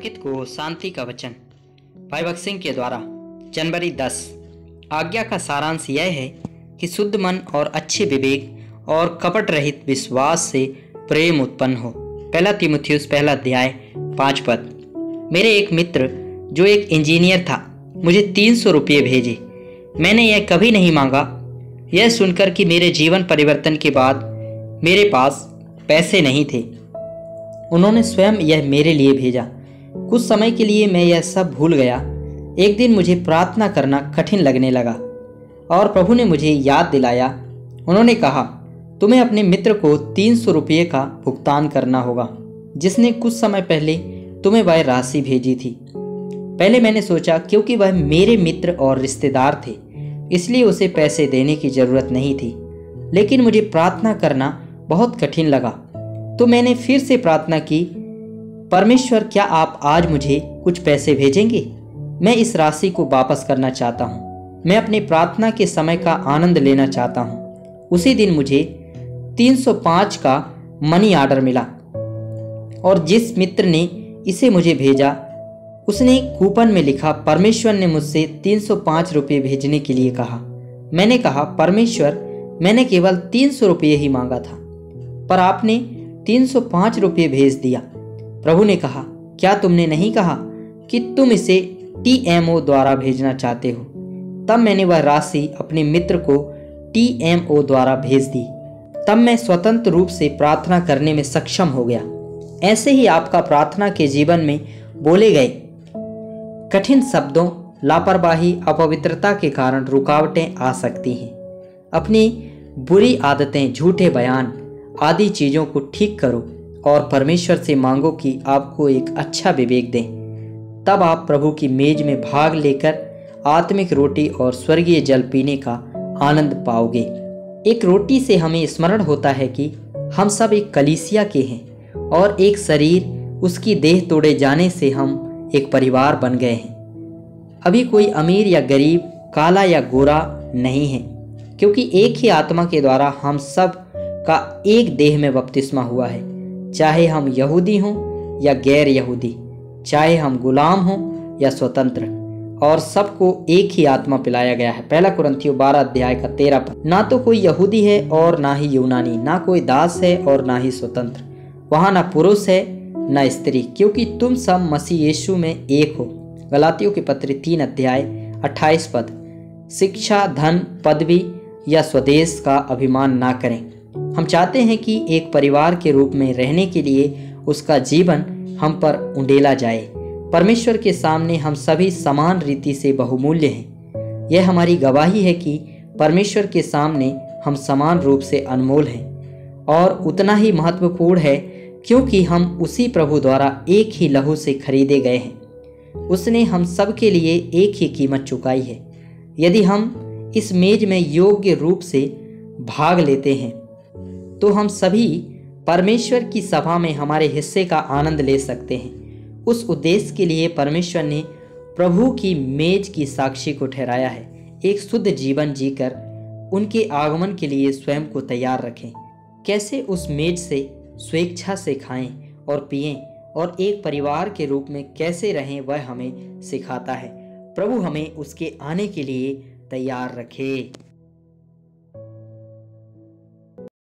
थकित को शांति का वचन भाई भगत सिंह के द्वारा जनवरी 10। आज्ञा का सारांश यह है कि शुद्ध मन और अच्छे विवेक और कपट रहित विश्वास से प्रेम उत्पन्न हो। पहला तीमुथियुस पहला अध्याय 5 पद। मेरे एक मित्र जो एक इंजीनियर था मुझे 300 रुपये भेजे। मैंने यह कभी नहीं मांगा। यह सुनकर कि मेरे जीवन परिवर्तन के बाद मेरे पास पैसे नहीं थे, उन्होंने स्वयं यह मेरे लिए भेजा। कुछ समय के लिए मैं यह सब भूल गया। एक दिन मुझे प्रार्थना करना कठिन लगने लगा और प्रभु ने मुझे याद दिलाया। उन्होंने कहा, तुम्हें अपने मित्र को 300 रुपये का भुगतान करना होगा जिसने कुछ समय पहले तुम्हें वह राशि भेजी थी। पहले मैंने सोचा क्योंकि वह मेरे मित्र और रिश्तेदार थे इसलिए उसे पैसे देने की जरूरत नहीं थी, लेकिन मुझे प्रार्थना करना बहुत कठिन लगा तो मैंने फिर से प्रार्थना की, परमेश्वर क्या आप आज मुझे कुछ पैसे भेजेंगे? मैं इस राशि को वापस करना चाहता हूँ। मैं अपनी प्रार्थना के समय का आनंद लेना चाहता हूँ। उसी दिन मुझे 305 का मनी ऑर्डर मिला और जिस मित्र ने इसे मुझे भेजा उसने कूपन में लिखा, परमेश्वर ने मुझसे 305 रुपये भेजने के लिए कहा। मैंने कहा, परमेश्वर मैंने केवल 300 रुपये ही मांगा था पर आपने 305 रुपये भेज दिया। प्रभु ने कहा, क्या तुमने नहीं कहा कि तुम इसे TMO द्वारा भेजना चाहते हो? तब मैंने वह राशि अपने मित्र को TMO द्वारा भेज दी। तब मैं स्वतंत्र रूप से प्रार्थना करने में सक्षम हो गया। ऐसे ही आपका प्रार्थना के जीवन में बोले गए कठिन शब्दों, लापरवाही, अपवित्रता के कारण रुकावटें आ सकती हैं। अपनी बुरी आदतें, झूठे बयान आदि चीज़ों को ठीक करो और परमेश्वर से मांगो कि आपको एक अच्छा विवेक दें। तब आप प्रभु की मेज में भाग लेकर आत्मिक रोटी और स्वर्गीय जल पीने का आनंद पाओगे। एक रोटी से हमें स्मरण होता है कि हम सब एक कलीसिया के हैं और एक शरीर, उसकी देह तोड़े जाने से हम एक परिवार बन गए हैं। अभी कोई अमीर या गरीब, काला या गोरा नहीं है, क्योंकि एक ही आत्मा के द्वारा हम सब का एक देह में बपतिस्मा हुआ है। चाहे हम यहूदी हों या गैर यहूदी, चाहे हम गुलाम हों या स्वतंत्र, और सबको एक ही आत्मा पिलाया गया है। पहला कुरिन्थियों 12 अध्याय का 13 पद। ना तो कोई यहूदी है और ना ही यूनानी, ना कोई दास है और ना ही स्वतंत्र, वहाँ ना पुरुष है न स्त्री, क्योंकि तुम सब मसीह यीशु में एक हो। गलातियों के पत्र 3 अध्याय 28 पद। शिक्षा, धन, पदवी या स्वदेश का अभिमान ना करें। हम चाहते हैं कि एक परिवार के रूप में रहने के लिए उसका जीवन हम पर उंडेला जाए। परमेश्वर के सामने हम सभी समान रीति से बहुमूल्य हैं। यह हमारी गवाही है कि परमेश्वर के सामने हम समान रूप से अनमोल हैं और उतना ही महत्वपूर्ण है क्योंकि हम उसी प्रभु द्वारा एक ही लहू से खरीदे गए हैं। उसने हम सब के लिए एक ही कीमत चुकाई है। यदि हम इस मेज में योग्य रूप से भाग लेते हैं तो हम सभी परमेश्वर की सभा में हमारे हिस्से का आनंद ले सकते हैं। उस उद्देश्य के लिए परमेश्वर ने प्रभु की मेज की साक्षी को ठहराया है। एक शुद्ध जीवन जीकर उनके आगमन के लिए स्वयं को तैयार रखें। कैसे उस मेज से स्वेच्छा से खाएं और पिएं और एक परिवार के रूप में कैसे रहें वह हमें सिखाता है। प्रभु हमें उसके आने के लिए तैयार रखे।